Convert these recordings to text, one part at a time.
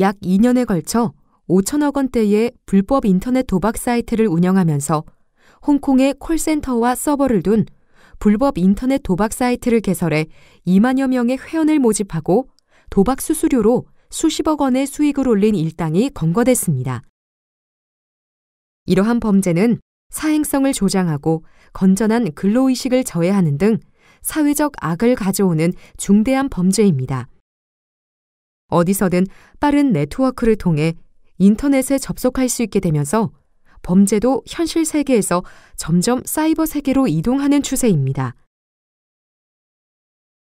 약 2년에 걸쳐 5천억 원대의 불법 인터넷 도박 사이트를 운영하면서 홍콩에 콜센터와 서버를 둔 불법 인터넷 도박 사이트를 개설해 2만여 명의 회원을 모집하고 도박 수수료로 수십억 원의 수익을 올린 일당이 검거됐습니다. 이러한 범죄는 사행성을 조장하고 건전한 근로의식을 저해하는 등 사회적 악을 가져오는 중대한 범죄입니다. 어디서든 빠른 네트워크를 통해 인터넷에 접속할 수 있게 되면서 범죄도 현실 세계에서 점점 사이버 세계로 이동하는 추세입니다.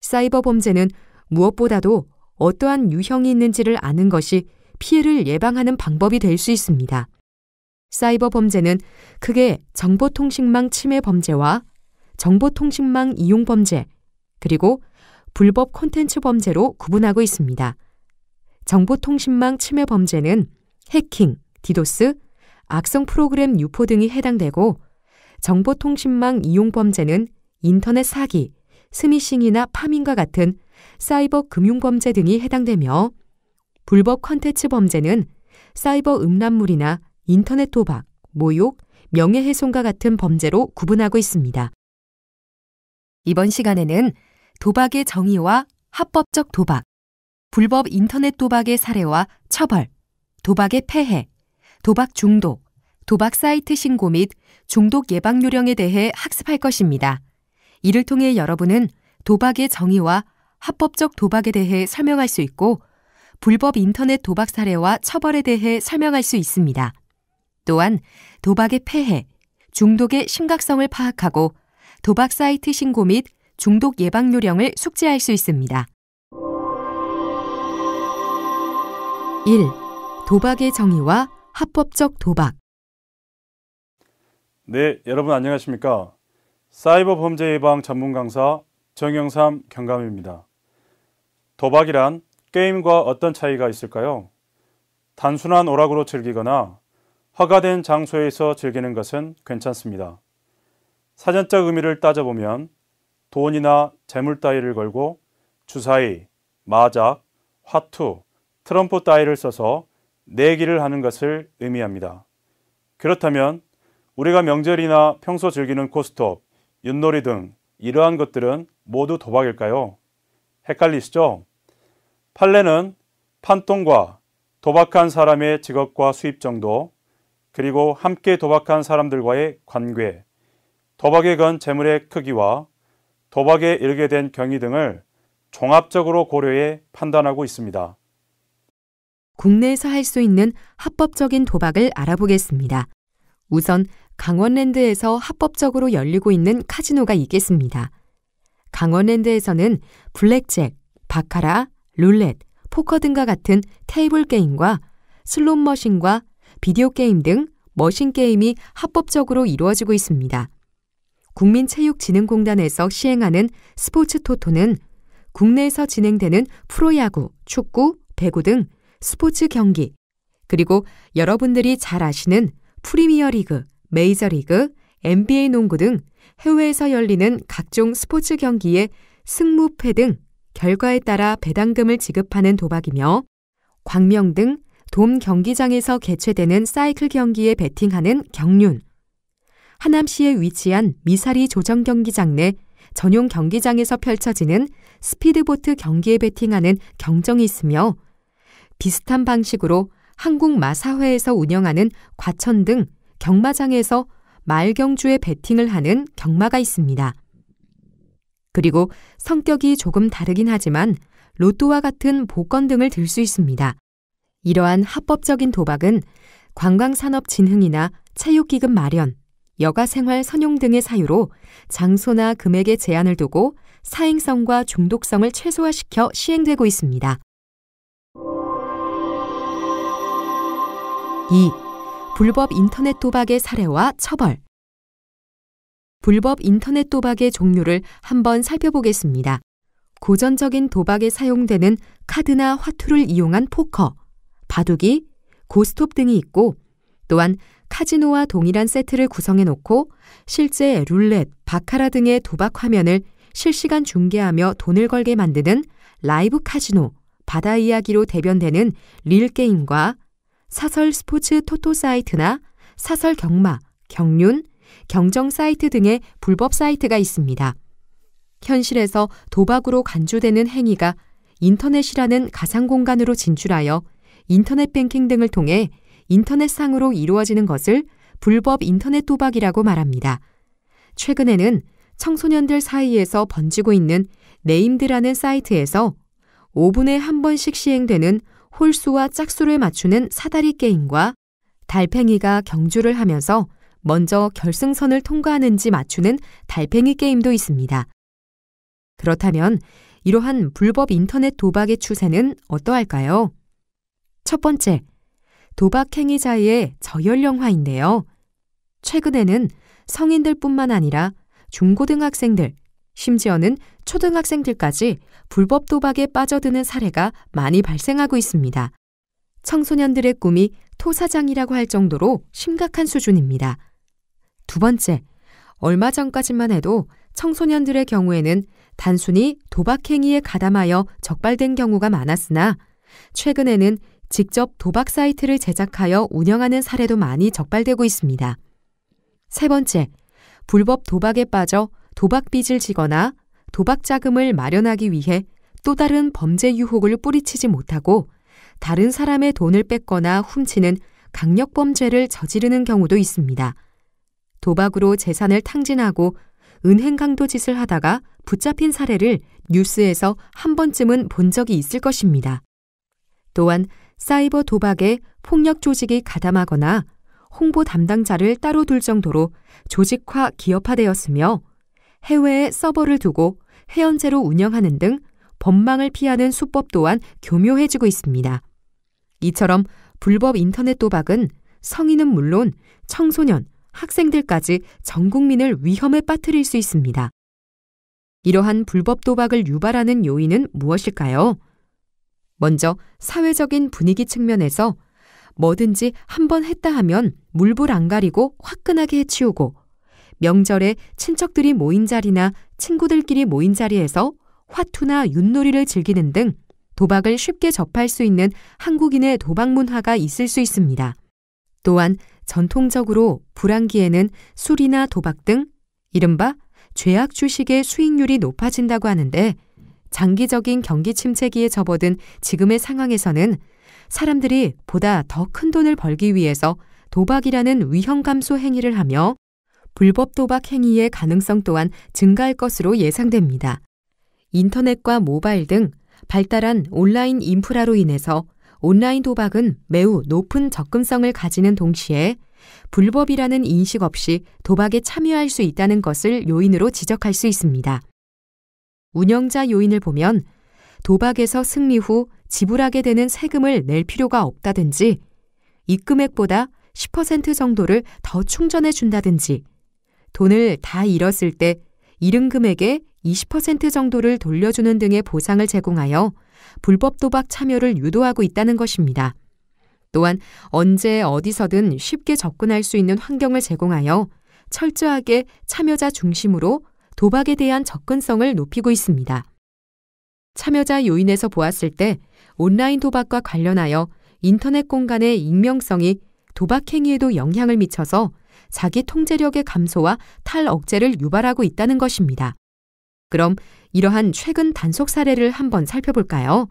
사이버 범죄는 무엇보다도 어떠한 유형이 있는지를 아는 것이 피해를 예방하는 방법이 될 수 있습니다. 사이버 범죄는 크게 정보통신망 침해 범죄와 정보통신망 이용 범죄, 그리고 불법 콘텐츠 범죄로 구분하고 있습니다. 정보통신망 침해 범죄는 해킹, 디도스, 악성 프로그램 유포 등이 해당되고, 정보통신망 이용 범죄는 인터넷 사기, 스미싱이나 파밍과 같은 사이버 금융범죄 등이 해당되며, 불법 콘텐츠 범죄는 사이버 음란물이나 인터넷 도박, 모욕, 명예훼손과 같은 범죄로 구분하고 있습니다. 이번 시간에는 도박의 정의와 합법적 도박, 불법 인터넷 도박의 사례와 처벌, 도박의 폐해, 도박 중독, 도박 사이트 신고 및 중독 예방 요령에 대해 학습할 것입니다. 이를 통해 여러분은 도박의 정의와 합법적 도박에 대해 설명할 수 있고, 불법 인터넷 도박 사례와 처벌에 대해 설명할 수 있습니다. 또한 도박의 폐해, 중독의 심각성을 파악하고 도박 사이트 신고 및 중독 예방 요령을 숙지할 수 있습니다. 1. 도박의 정의와 합법적 도박. 네, 여러분 안녕하십니까? 사이버 범죄 예방 전문 강사 정영삼 경감입니다. 도박이란 게임과 어떤 차이가 있을까요? 단순한 오락으로 즐기거나 허가된 장소에서 즐기는 것은 괜찮습니다. 사전적 의미를 따져보면 돈이나 재물 따위를 걸고 주사위, 마작, 화투, 트럼프 따위를 써서 내기를 하는 것을 의미합니다. 그렇다면 우리가 명절이나 평소 즐기는 고스톱, 윷놀이 등 이러한 것들은 모두 도박일까요? 헷갈리시죠? 판례는 판돈과 도박한 사람의 직업과 수입 정도, 그리고 함께 도박한 사람들과의 관계, 도박에 건 재물의 크기와 도박에 이르게 된 경위 등을 종합적으로 고려해 판단하고 있습니다. 국내에서 할 수 있는 합법적인 도박을 알아보겠습니다. 우선 강원랜드에서 합법적으로 열리고 있는 카지노가 있겠습니다. 강원랜드에서는 블랙잭, 바카라, 룰렛, 포커 등과 같은 테이블 게임과 슬롯 머신과 비디오 게임 등 머신 게임이 합법적으로 이루어지고 있습니다. 국민체육진흥공단에서 시행하는 스포츠 토토는 국내에서 진행되는 프로야구, 축구, 배구 등 스포츠 경기, 그리고 여러분들이 잘 아시는 프리미어리그, 메이저리그, NBA 농구 등 해외에서 열리는 각종 스포츠 경기의 승무패 등 결과에 따라 배당금을 지급하는 도박이며, 광명 등 돔 경기장에서 개최되는 사이클 경기에 베팅하는 경륜, 하남시에 위치한 미사리 조정 경기장 내 전용 경기장에서 펼쳐지는 스피드보트 경기에 베팅하는 경정이 있으며, 비슷한 방식으로 한국마사회에서 운영하는 과천 등 경마장에서 말경주에 베팅을 하는 경마가 있습니다. 그리고 성격이 조금 다르긴 하지만 로또와 같은 복권 등을 들 수 있습니다. 이러한 합법적인 도박은 관광산업진흥이나 체육기금 마련, 여가생활 선용 등의 사유로 장소나 금액에 제한을 두고 사행성과 중독성을 최소화시켜 시행되고 있습니다. 2. 불법 인터넷 도박의 사례와 처벌. 불법 인터넷 도박의 종류를 한번 살펴보겠습니다. 고전적인 도박에 사용되는 카드나 화투를 이용한 포커, 바둑이, 고스톱 등이 있고, 또한 카지노와 동일한 세트를 구성해 놓고 실제 룰렛, 바카라 등의 도박 화면을 실시간 중계하며 돈을 걸게 만드는 라이브 카지노, 바다 이야기로 대변되는 릴게임과 사설 스포츠 토토 사이트나 사설 경마, 경륜, 경정 사이트 등의 불법 사이트가 있습니다. 현실에서 도박으로 간주되는 행위가 인터넷이라는 가상 공간으로 진출하여 인터넷 뱅킹 등을 통해 인터넷상으로 이루어지는 것을 불법 인터넷 도박이라고 말합니다. 최근에는 청소년들 사이에서 번지고 있는 네임드라는 사이트에서 5분에 한 번씩 시행되는 홀수와 짝수를 맞추는 사다리 게임과 달팽이가 경주를 하면서 먼저 결승선을 통과하는지 맞추는 달팽이 게임도 있습니다. 그렇다면 이러한 불법 인터넷 도박의 추세는 어떠할까요? 첫 번째, 도박 행위자의 저연령화인데요. 최근에는 성인들뿐만 아니라 중고등학생들, 심지어는 초등학생들까지 불법 도박에 빠져드는 사례가 많이 발생하고 있습니다. 청소년들의 꿈이 토사장이라고 할 정도로 심각한 수준입니다. 두 번째, 얼마 전까지만 해도 청소년들의 경우에는 단순히 도박 행위에 가담하여 적발된 경우가 많았으나 최근에는 직접 도박 사이트를 제작하여 운영하는 사례도 많이 적발되고 있습니다. 세 번째, 불법 도박에 빠져 도박 빚을 지거나 도박 자금을 마련하기 위해 또 다른 범죄 유혹을 뿌리치지 못하고 다른 사람의 돈을 뺏거나 훔치는 강력범죄를 저지르는 경우도 있습니다. 도박으로 재산을 탕진하고 은행 강도 짓을 하다가 붙잡힌 사례를 뉴스에서 한 번쯤은 본 적이 있을 것입니다. 또한 사이버 도박에 폭력 조직이 가담하거나 홍보 담당자를 따로 둘 정도로 조직화 기업화되었으며 해외에 서버를 두고 회원제로 운영하는 등 법망을 피하는 수법 또한 교묘해지고 있습니다. 이처럼 불법 인터넷 도박은 성인은 물론 청소년, 학생들까지 전 국민을 위험에 빠뜨릴 수 있습니다. 이러한 불법 도박을 유발하는 요인은 무엇일까요? 먼저 사회적인 분위기 측면에서 뭐든지 한번 했다 하면 물불 안 가리고 화끈하게 해치우고 명절에 친척들이 모인 자리나 친구들끼리 모인 자리에서 화투나 윷놀이를 즐기는 등 도박을 쉽게 접할 수 있는 한국인의 도박 문화가 있을 수 있습니다. 또한 전통적으로 불황기에는 술이나 도박 등 이른바 죄악 주식의 수익률이 높아진다고 하는데 장기적인 경기 침체기에 접어든 지금의 상황에서는 사람들이 보다 더 큰 돈을 벌기 위해서 도박이라는 위험 감소 행위를 하며 불법 도박 행위의 가능성 또한 증가할 것으로 예상됩니다. 인터넷과 모바일 등 발달한 온라인 인프라로 인해서 온라인 도박은 매우 높은 접근성을 가지는 동시에 불법이라는 인식 없이 도박에 참여할 수 있다는 것을 요인으로 지적할 수 있습니다. 운영자 요인을 보면 도박에서 승리 후 지불하게 되는 세금을 낼 필요가 없다든지 입금액보다 10% 정도를 더 충전해 준다든지 돈을 다 잃었을 때 잃은 금액의 20% 정도를 돌려주는 등의 보상을 제공하여 불법 도박 참여를 유도하고 있다는 것입니다. 또한 언제 어디서든 쉽게 접근할 수 있는 환경을 제공하여 철저하게 참여자 중심으로 도박에 대한 접근성을 높이고 있습니다. 참여자 요인에서 보았을 때 온라인 도박과 관련하여 인터넷 공간의 익명성이 도박 행위에도 영향을 미쳐서 자기 통제력의 감소와 탈억제를 유발하고 있다는 것입니다. 그럼 이러한 최근 단속 사례를 한번 살펴볼까요?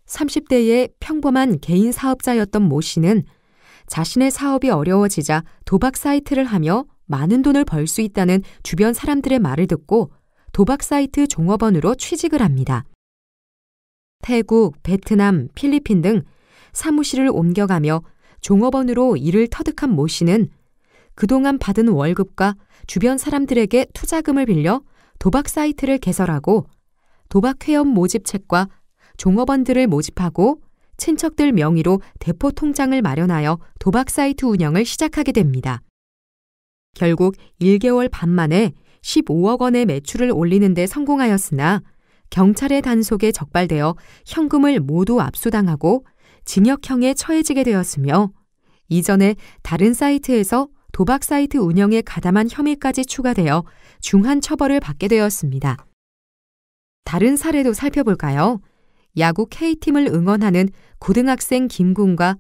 30대의 평범한 개인 사업자였던 모 씨는 자신의 사업이 어려워지자 도박 사이트를 하며 많은 돈을 벌 수 있다는 주변 사람들의 말을 듣고 도박 사이트 종업원으로 취직을 합니다. 태국, 베트남, 필리핀 등 사무실을 옮겨가며 종업원으로 일을 터득한 모 씨는 그동안 받은 월급과 주변 사람들에게 투자금을 빌려 도박 사이트를 개설하고 도박 회원 모집책과 종업원들을 모집하고 친척들 명의로 대포 통장을 마련하여 도박 사이트 운영을 시작하게 됩니다. 결국 1개월 반 만에 15억 원의 매출을 올리는 데 성공하였으나 경찰의 단속에 적발되어 현금을 모두 압수당하고 징역형에 처해지게 되었으며 이전에 다른 사이트에서 도박 사이트 운영에 가담한 혐의까지 추가되어 중한 처벌을 받게 되었습니다. 다른 사례도 살펴볼까요? 야구 K팀을 응원하는 고등학생 김군과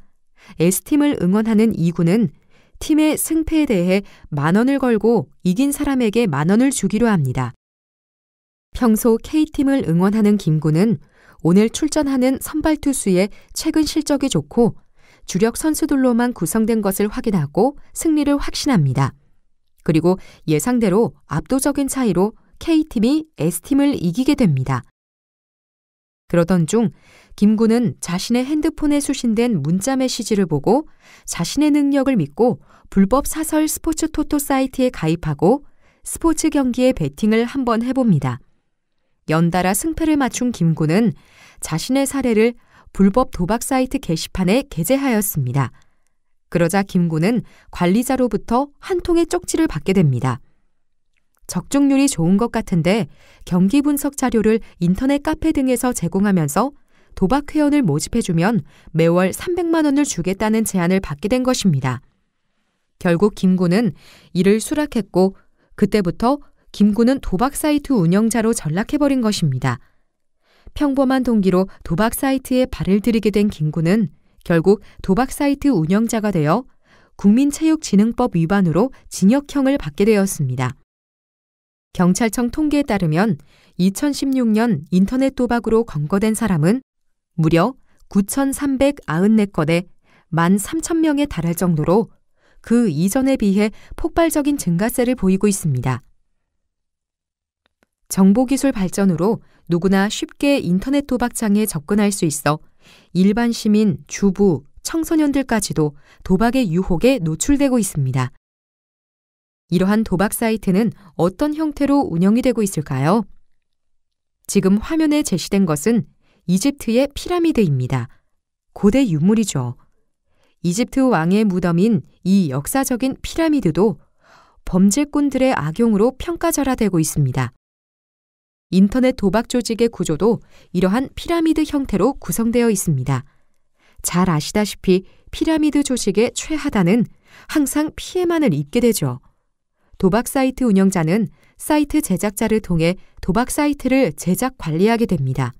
S팀을 응원하는 이군은 팀의 승패에 대해 10,000원을 걸고 이긴 사람에게 10,000원을 주기로 합니다. 평소 K팀을 응원하는 김군은 오늘 출전하는 선발 투수의 최근 실적이 좋고 주력 선수들로만 구성된 것을 확인하고 승리를 확신합니다. 그리고 예상대로 압도적인 차이로 K팀이 S팀을 이기게 됩니다. 그러던 중 김군은 자신의 핸드폰에 수신된 문자 메시지를 보고 자신의 능력을 믿고 불법 사설 스포츠 토토 사이트에 가입하고 스포츠 경기에 베팅을 한번 해봅니다. 연달아 승패를 맞춘 김군은 자신의 사례를 불법 도박 사이트 게시판에 게재하였습니다. 그러자 김군은 관리자로부터 한 통의 쪽지를 받게 됩니다. 적중률이 좋은 것 같은데 경기 분석 자료를 인터넷 카페 등에서 제공하면서 도박 회원을 모집해주면 매월 300만 원을 주겠다는 제안을 받게 된 것입니다. 결국 김군은 이를 수락했고 그때부터 김군은 도박 사이트 운영자로 전락해버린 것입니다. 평범한 동기로 도박 사이트에 발을 들이게 된 김군은 결국 도박 사이트 운영자가 되어 국민체육진흥법 위반으로 징역형을 받게 되었습니다. 경찰청 통계에 따르면 2016년 인터넷 도박으로 검거된 사람은 무려 9,394건에 13,000명에 달할 정도로 그 이전에 비해 폭발적인 증가세를 보이고 있습니다. 정보기술 발전으로 누구나 쉽게 인터넷 도박장에 접근할 수 있어 일반 시민, 주부, 청소년들까지도 도박의 유혹에 노출되고 있습니다. 이러한 도박 사이트는 어떤 형태로 운영이 되고 있을까요? 지금 화면에 제시된 것은 이집트의 피라미드입니다. 고대 유물이죠. 이집트 왕의 무덤인 이 역사적인 피라미드도 범죄꾼들의 악용으로 평가절하되고 있습니다. 인터넷 도박 조직의 구조도 이러한 피라미드 형태로 구성되어 있습니다. 잘 아시다시피 피라미드 조직의 최하단은 항상 피해만을 입게 되죠. 도박 사이트 운영자는 사이트 제작자를 통해 도박 사이트를 제작 관리하게 됩니다.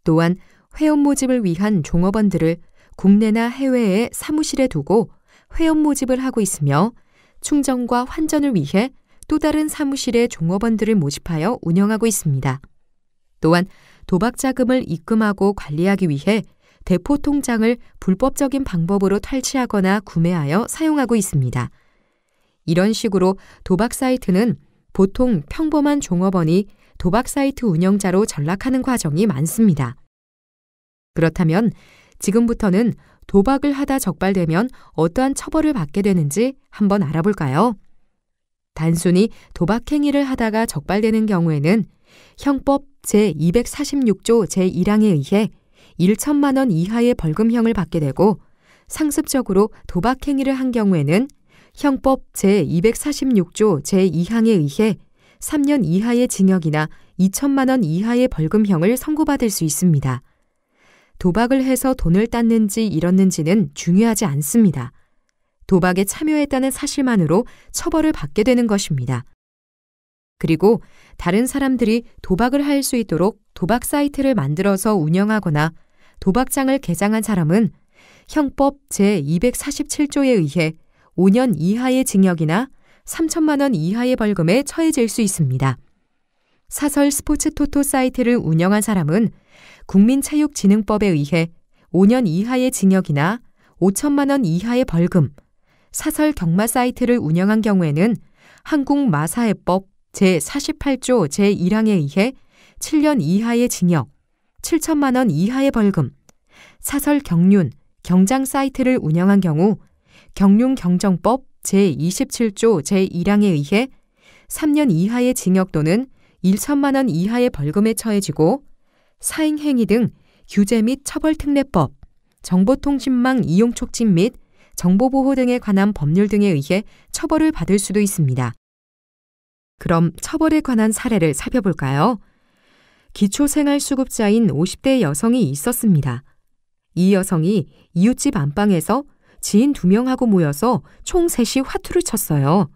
또한 회원 모집을 위한 종업원들을 국내나 해외에 사무실에 두고 회원 모집을 하고 있으며 충전과 환전을 위해 또 다른 사무실에 종업원들을 모집하여 운영하고 있습니다. 또한 도박 자금을 입금하고 관리하기 위해 대포 통장을 불법적인 방법으로 탈취하거나 구매하여 사용하고 있습니다. 이런 식으로 도박 사이트는 보통 평범한 종업원이 도박 사이트 운영자로 전락하는 과정이 많습니다. 그렇다면 지금부터는 도박을 하다 적발되면 어떠한 처벌을 받게 되는지 한번 알아볼까요? 단순히 도박 행위를 하다가 적발되는 경우에는 형법 제246조 제1항에 의해 1천만 원 이하의 벌금형을 받게 되고 상습적으로 도박 행위를 한 경우에는 형법 제246조 제2항에 의해 3년 이하의 징역이나 2천만 원 이하의 벌금형을 선고받을 수 있습니다. 도박을 해서 돈을 땄는지 잃었는지는 중요하지 않습니다. 도박에 참여했다는 사실만으로 처벌을 받게 되는 것입니다. 그리고 다른 사람들이 도박을 할 수 있도록 도박 사이트를 만들어서 운영하거나 도박장을 개장한 사람은 형법 제247조에 의해 5년 이하의 징역이나 3천만 원 이하의 벌금에 처해질 수 있습니다. 사설 스포츠 토토 사이트를 운영한 사람은 국민체육진흥법에 의해 5년 이하의 징역이나 5천만 원 이하의 벌금, 사설 경마 사이트를 운영한 경우에는 한국마사회법 제48조 제1항에 의해 7년 이하의 징역, 7천만 원 이하의 벌금, 사설 경륜, 경장 사이트를 운영한 경우 경륜경정법 제27조 제1항에 의해 3년 이하의 징역 또는 1천만 원 이하의 벌금에 처해지고 사행행위 등 규제 및 처벌특례법, 정보통신망 이용 촉진 및 정보보호 등에 관한 법률 등에 의해 처벌을 받을 수도 있습니다. 그럼 처벌에 관한 사례를 살펴볼까요? 기초생활수급자인 50대 여성이 있었습니다. 이 여성이 이웃집 안방에서 지인 2명하고 모여서 총 3시 화투를 쳤어요.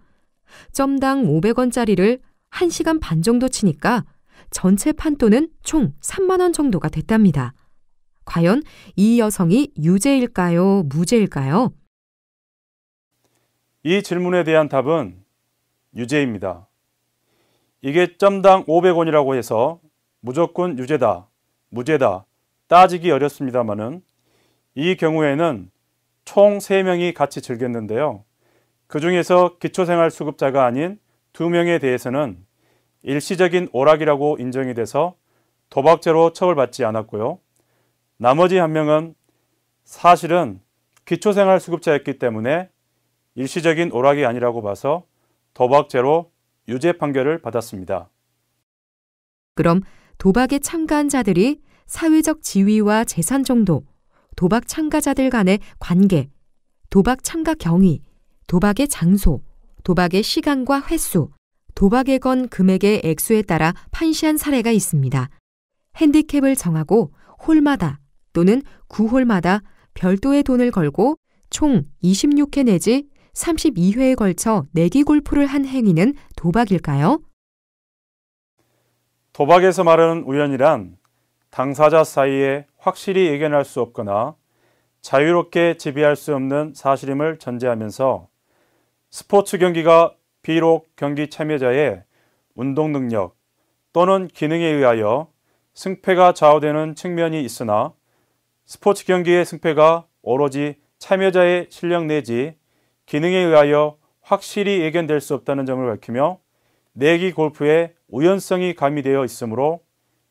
점당 500원짜리를 1시간 반 정도 치니까 전체 판돈은 총 3만 원 정도가 됐답니다. 과연 이 여성이 유죄일까요? 무죄일까요? 이 질문에 대한 답은 유죄입니다. 이게 점당 500원이라고 해서 무조건 유죄다, 무죄다 따지기 어렵습니다만은 이 경우에는 총 3명이 같이 즐겼는데요. 그 중에서 기초생활수급자가 아닌 2명에 대해서는 일시적인 오락이라고 인정이 돼서 도박죄로 처벌받지 않았고요. 나머지 1명은 사실은 기초생활수급자였기 때문에 일시적인 오락이 아니라고 봐서 도박죄로 유죄 판결을 받았습니다. 그럼 도박에 참가한 자들이 사회적 지위와 재산 정도, 도박 참가자들 간의 관계, 도박 참가 경위, 도박의 장소, 도박의 시간과 횟수, 도박에 건 금액의 액수에 따라 판시한 사례가 있습니다. 핸디캡을 정하고 홀마다 또는 9홀마다 별도의 돈을 걸고 총 26회 내지 32회에 걸쳐 내기 골프를 한 행위는 도박일까요? 도박에서 말하는 우연이란 당사자 사이에 확실히 예견할 수 없거나 자유롭게 지배할 수 없는 사실임을 전제하면서 스포츠 경기가 비록 경기 참여자의 운동 능력 또는 기능에 의하여 승패가 좌우되는 측면이 있으나 스포츠 경기의 승패가 오로지 참여자의 실력 내지 기능에 의하여 확실히 예견될 수 없다는 점을 밝히며 내기 골프에 우연성이 가미되어 있으므로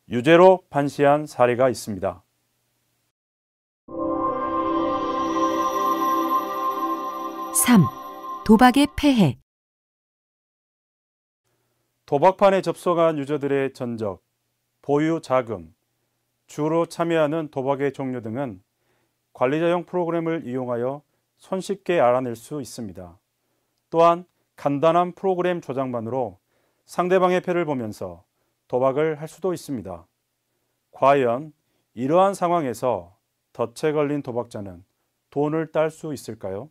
유죄로 판시한 사례가 있습니다. (3) 도박의 폐해. 도박판에 접속한 유저들의 전적, 보유 자금, 주로 참여하는 도박의 종류 등은 관리자용 프로그램을 이용하여 손쉽게 알아낼 수 있습니다. 또한 간단한 프로그램 조작만으로 상대방의 패를 보면서 도박을 할 수도 있습니다. 과연 이러한 상황에서 덫에 걸린 도박자는 돈을 딸 수 있을까요?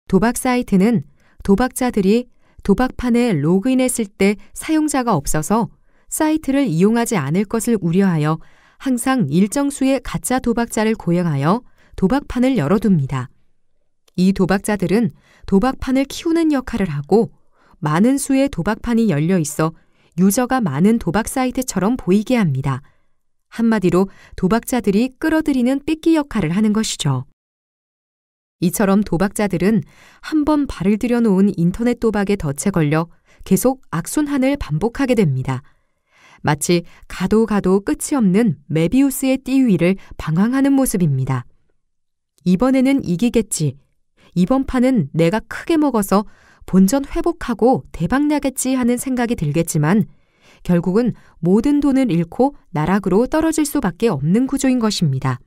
도박 사이트는 도박자들이 도박판에 로그인했을 때 사용자가 없어서 사이트를 이용하지 않을 것을 우려하여 항상 일정 수의 가짜 도박자를 고용하여 도박판을 열어둡니다. 이 도박자들은 도박판을 키우는 역할을 하고 많은 수의 도박판이 열려 있어 유저가 많은 도박 사이트처럼 보이게 합니다. 한마디로 도박자들이 끌어들이는 삐끼 역할을 하는 것이죠. 이처럼 도박자들은 한번 발을 들여놓은 인터넷 도박의 덫에 걸려 계속 악순환을 반복하게 됩니다. 마치 가도 끝이 없는 메비우스의 띠 위를 방황하는 모습입니다. 이번에는 이기겠지. 이번 판은 내가 크게 먹어서 본전 회복하고 대박나겠지 하는 생각이 들겠지만 결국은 모든 돈을 잃고 나락으로 떨어질 수밖에 없는 구조인 것입니다.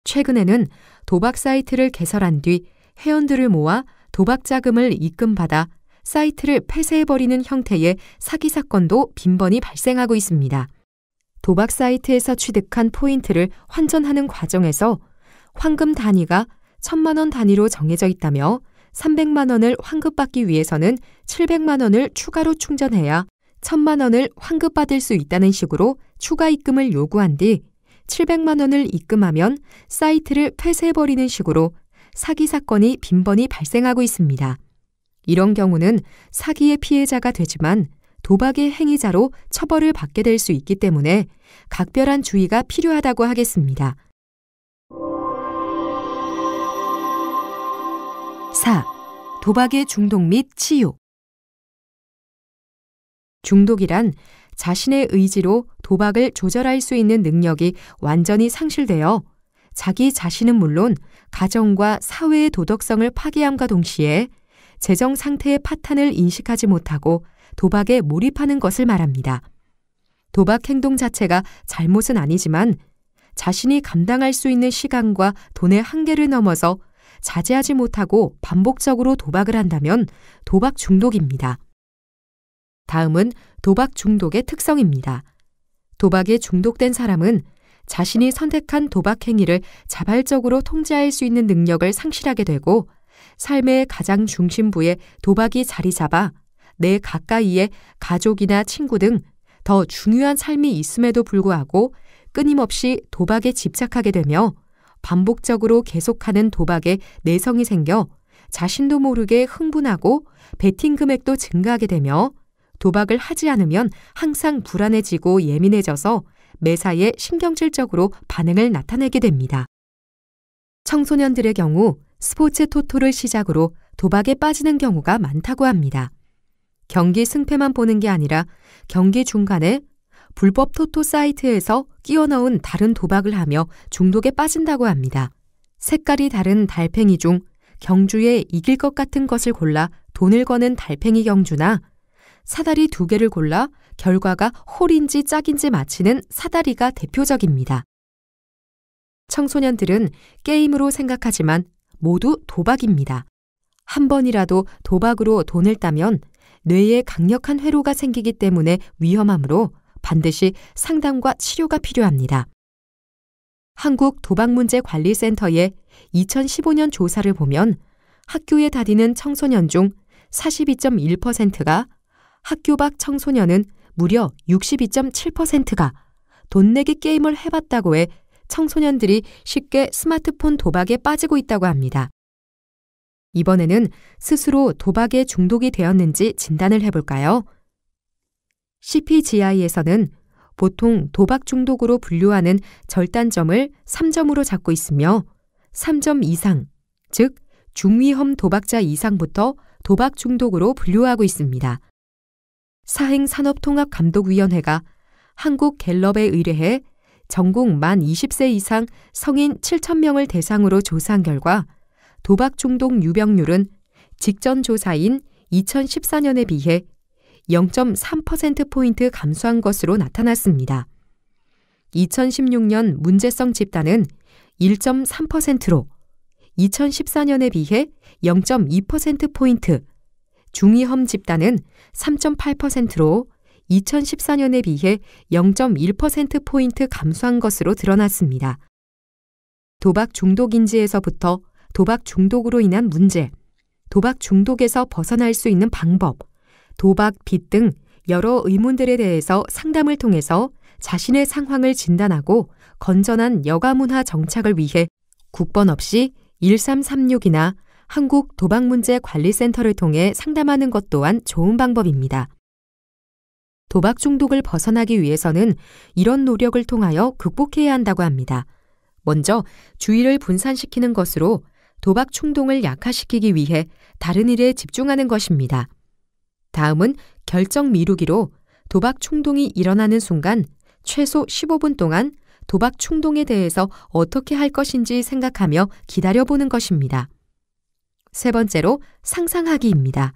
최근에는 도박 사이트를 개설한 뒤 회원들을 모아 도박 자금을 입금받아 사이트를 폐쇄해버리는 형태의 사기 사건도 빈번히 발생하고 있습니다. 도박 사이트에서 취득한 포인트를 환전하는 과정에서 환금 단위가 1,000만 원 단위로 정해져 있다며 300만 원을 환급받기 위해서는 700만 원을 추가로 충전해야 1,000만 원을 환급받을 수 있다는 식으로 추가 입금을 요구한 뒤 700만 원을 입금하면 사이트를 폐쇄해버리는 식으로 사기 사건이 빈번히 발생하고 있습니다. 이런 경우는 사기의 피해자가 되지만 도박의 행위자로 처벌을 받게 될 수 있기 때문에 각별한 주의가 필요하다고 하겠습니다. 4. 도박의 중독 및 치유. 중독이란 자신의 의지로 도박을 조절할 수 있는 능력이 완전히 상실되어 자기 자신은 물론 가정과 사회의 도덕성을 파괴함과 동시에 재정 상태의 파탄을 인식하지 못하고 도박에 몰입하는 것을 말합니다. 도박 행동 자체가 잘못은 아니지만 자신이 감당할 수 있는 시간과 돈의 한계를 넘어서 자제하지 못하고 반복적으로 도박을 한다면 도박 중독입니다. 다음은 도박 중독의 특성입니다. 도박에 중독된 사람은 자신이 선택한 도박 행위를 자발적으로 통제할 수 있는 능력을 상실하게 되고 삶의 가장 중심부에 도박이 자리 잡아 내 가까이에 가족이나 친구 등 더 중요한 삶이 있음에도 불구하고 끊임없이 도박에 집착하게 되며 반복적으로 계속하는 도박에 내성이 생겨 자신도 모르게 흥분하고 베팅 금액도 증가하게 되며 도박을 하지 않으면 항상 불안해지고 예민해져서 매사에 신경질적으로 반응을 나타내게 됩니다. 청소년들의 경우 스포츠 토토를 시작으로 도박에 빠지는 경우가 많다고 합니다. 경기 승패만 보는 게 아니라 경기 중간에 불법 토토 사이트에서 끼워 넣은 다른 도박을 하며 중독에 빠진다고 합니다. 색깔이 다른 달팽이 중 경주에 이길 것 같은 것을 골라 돈을 거는 달팽이 경주나 사다리 2개를 골라 결과가 홀인지 짝인지 맞히는 사다리가 대표적입니다. 청소년들은 게임으로 생각하지만 모두 도박입니다. 한 번이라도 도박으로 돈을 따면 뇌에 강력한 회로가 생기기 때문에 위험하므로 반드시 상담과 치료가 필요합니다. 한국도박문제관리센터의 2015년 조사를 보면 학교에 다니는 청소년 중 42.1%가 학교 밖 청소년은 무려 62.7%가 돈 내기 게임을 해봤다고 해 청소년들이 쉽게 스마트폰 도박에 빠지고 있다고 합니다. 이번에는 스스로 도박에 중독이 되었는지 진단을 해볼까요? CPGI에서는 보통 도박 중독으로 분류하는 절단점을 3점으로 잡고 있으며 3점 이상, 즉 중위험 도박자 이상부터 도박 중독으로 분류하고 있습니다. 사행산업통합감독위원회가 한국갤럽에 의뢰해 전국 만 20세 이상 성인 7,000명을 대상으로 조사한 결과 도박 중독 유병률은 직전 조사인 2014년에 비해 0.3%포인트 감소한 것으로 나타났습니다. 2016년 문제성 집단은 1.3%로 2014년에 비해 0.2%포인트, 중위험 집단은 3.8%로 2014년에 비해 0.1%포인트 감소한 것으로 드러났습니다. 도박 중독 인지에서부터 도박 중독으로 인한 문제, 도박 중독에서 벗어날 수 있는 방법, 도박 빚 등 여러 의문들에 대해서 상담을 통해서 자신의 상황을 진단하고 건전한 여가문화 정착을 위해 국번 없이 1336이나 한국도박문제관리센터를 통해 상담하는 것 또한 좋은 방법입니다. 도박 중독을 벗어나기 위해서는 이런 노력을 통하여 극복해야 한다고 합니다. 먼저 주의를 분산시키는 것으로 도박 충동을 약화시키기 위해 다른 일에 집중하는 것입니다. 다음은 결정 미루기로 도박 충동이 일어나는 순간 최소 15분 동안 도박 충동에 대해서 어떻게 할 것인지 생각하며 기다려보는 것입니다. 세 번째로 상상하기입니다.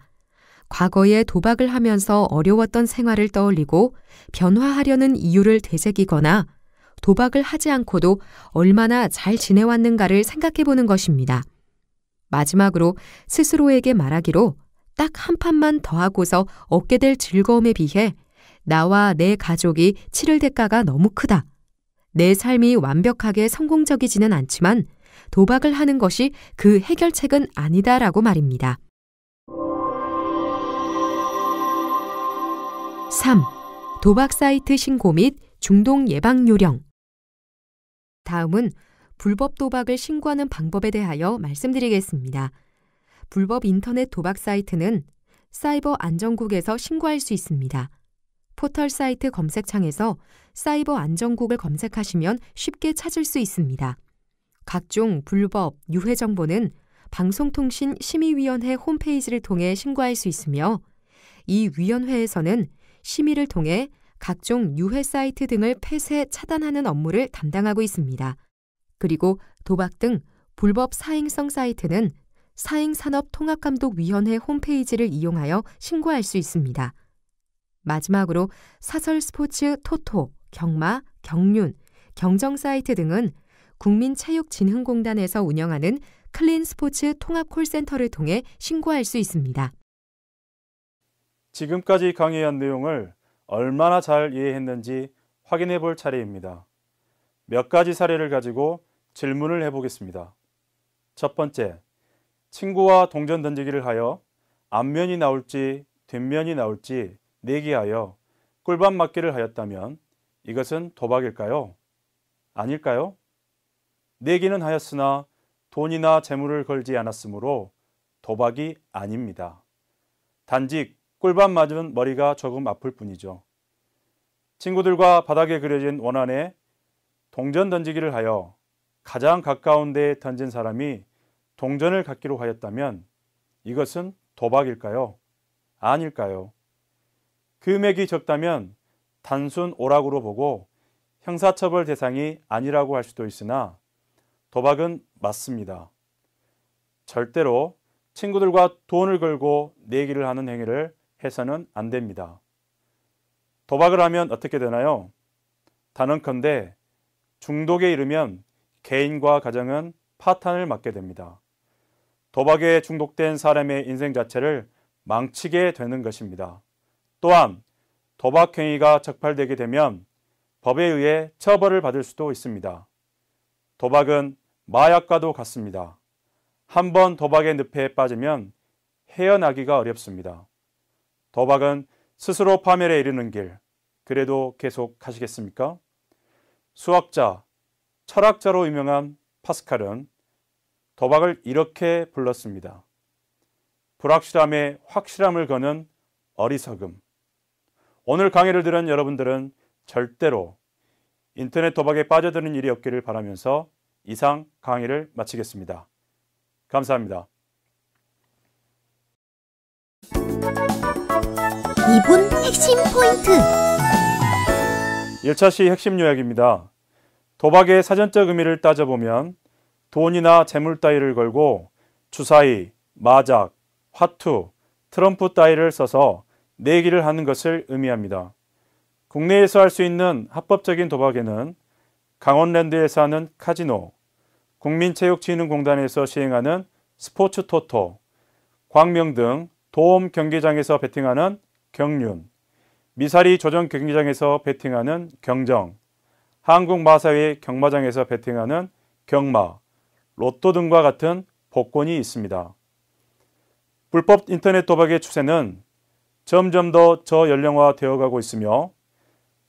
과거에 도박을 하면서 어려웠던 생활을 떠올리고 변화하려는 이유를 되새기거나 도박을 하지 않고도 얼마나 잘 지내왔는가를 생각해보는 것입니다. 마지막으로 스스로에게 말하기로 딱 한 판만 더 하고서 얻게 될 즐거움에 비해 나와 내 가족이 치를 대가가 너무 크다. 내 삶이 완벽하게 성공적이지는 않지만 도박을 하는 것이 그 해결책은 아니다라고 말입니다. 3. 도박 사이트 신고 및 중독 예방 요령. 다음은 불법 도박을 신고하는 방법에 대하여 말씀드리겠습니다. 불법 인터넷 도박 사이트는 사이버 안전국에서 신고할 수 있습니다. 포털 사이트 검색창에서 사이버 안전국을 검색하시면 쉽게 찾을 수 있습니다. 각종 불법, 유해 정보는 방송통신심의위원회 홈페이지를 통해 신고할 수 있으며 이 위원회에서는 심의를 통해 각종 유해 사이트 등을 폐쇄, 차단하는 업무를 담당하고 있습니다. 그리고 도박 등 불법 사행성 사이트는 사행산업통합감독위원회 홈페이지를 이용하여 신고할 수 있습니다. 마지막으로 사설 스포츠 토토, 경마, 경륜, 경정 사이트 등은 국민체육진흥공단에서 운영하는 클린 스포츠 통합 콜센터를 통해 신고할 수 있습니다. 지금까지 강의한 내용을 얼마나 잘 이해했는지 확인해 볼 차례입니다. 몇 가지 사례를 가지고 질문을 해보겠습니다. 첫 번째, 친구와 동전 던지기를 하여 앞면이 나올지 뒷면이 나올지 내기하여 꿀밤 맞기를 하였다면 이것은 도박일까요? 아닐까요? 내기는 하였으나 돈이나 재물을 걸지 않았으므로 도박이 아닙니다. 단지 꿀밤 맞은 머리가 조금 아플 뿐이죠. 친구들과 바닥에 그려진 원안에 동전 던지기를 하여 가장 가까운 데에 던진 사람이 동전을 갖기로 하였다면 이것은 도박일까요? 아닐까요? 금액이 적다면 단순 오락으로 보고 형사처벌 대상이 아니라고 할 수도 있으나 도박은 맞습니다. 절대로 친구들과 돈을 걸고 내기를 하는 행위를 해서는 안 됩니다. 도박을 하면 어떻게 되나요? 단언컨대 중독에 이르면 개인과 가정은 파탄을 맞게 됩니다. 도박에 중독된 사람의 인생 자체를 망치게 되는 것입니다. 또한 도박 행위가 적발되게 되면 법에 의해 처벌을 받을 수도 있습니다. 도박은 마약과도 같습니다. 한번 도박의 늪에 빠지면 헤어나기가 어렵습니다. 도박은 스스로 파멸에 이르는 길, 그래도 계속 하시겠습니까? 수학자, 철학자로 유명한 파스칼은 도박을 이렇게 불렀습니다. 불확실함에 확실함을 거는 어리석음. 오늘 강의를 들은 여러분들은 절대로 인터넷 도박에 빠져드는 일이 없기를 바라면서 이상 강의를 마치겠습니다. 감사합니다. 2분 핵심 포인트. 1차 핵심 요약입니다. 도박의 사전적 의미를 따져보면 돈이나 재물 따위를 걸고 주사위, 마작, 화투, 트럼프 따위를 써서 내기를 하는 것을 의미합니다. 국내에서 할 수 있는 합법적인 도박에는 강원랜드에서 하는 카지노, 국민체육진흥공단에서 시행하는 스포츠 토토, 광명 등 도움 경기장에서 베팅하는 경륜, 미사리 조정 경기장에서 베팅하는 경정, 한국마사회 경마장에서 베팅하는 경마, 로또 등과 같은 복권이 있습니다. 불법 인터넷 도박의 추세는 점점 더 저연령화되어 가고 있으며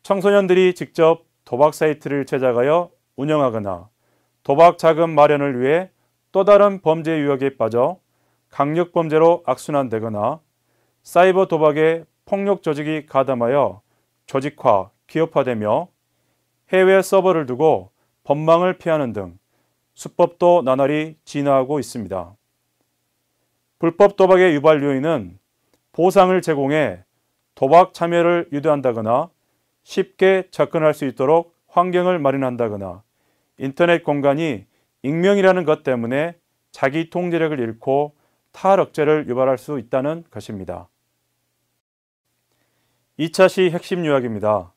청소년들이 직접 도박 사이트를 제작하여 운영하거나 도박 자금 마련을 위해 또 다른 범죄 유혹에 빠져 강력범죄로 악순환되거나 사이버 도박에 폭력 조직이 가담하여 조직화, 기업화되며 해외 서버를 두고 법망을 피하는 등 수법도 나날이 진화하고 있습니다. 불법 도박의 유발 요인은 보상을 제공해 도박 참여를 유도한다거나 쉽게 접근할 수 있도록 환경을 마련한다거나 인터넷 공간이 익명이라는 것 때문에 자기 통제력을 잃고 탈억제를 유발할 수 있다는 것입니다. 2차 핵심 요약입니다.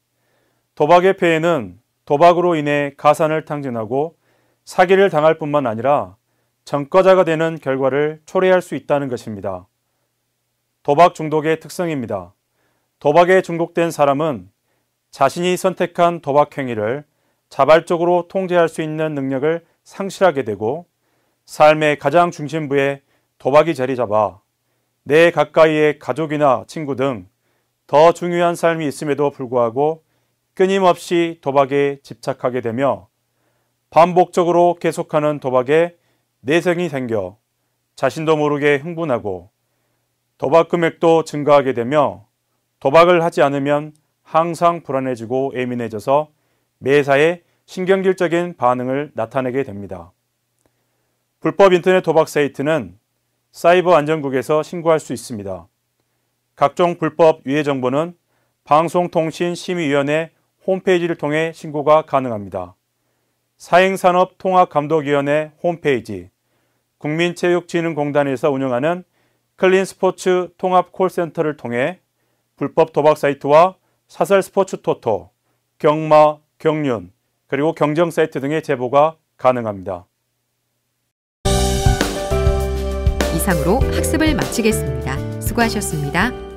도박의 폐해는 도박으로 인해 가산을 탕진하고 사기를 당할 뿐만 아니라 전과자가 되는 결과를 초래할 수 있다는 것입니다. 도박 중독의 특성입니다. 도박에 중독된 사람은 자신이 선택한 도박 행위를 자발적으로 통제할 수 있는 능력을 상실하게 되고 삶의 가장 중심부에 도박이 자리 잡아 내 가까이의 가족이나 친구 등 더 중요한 삶이 있음에도 불구하고 끊임없이 도박에 집착하게 되며 반복적으로 계속하는 도박에 내성이 생겨 자신도 모르게 흥분하고 도박 금액도 증가하게 되며 도박을 하지 않으면 항상 불안해지고 예민해져서 매사에 신경질적인 반응을 나타내게 됩니다. 불법 인터넷 도박 사이트는 사이버 안전국에서 신고할 수 있습니다. 각종 불법 유해 정보는 방송통신심의위원회 홈페이지를 통해 신고가 가능합니다. 사행산업통합감독위원회 홈페이지, 국민체육진흥공단에서 운영하는 클린스포츠 통합콜센터를 통해 불법 도박 사이트와 사설 스포츠 토토, 경마, 경륜, 그리고 경정 사이트 등의 제보가 가능합니다. 이상으로 학습을 마치겠습니다. 수고하셨습니다.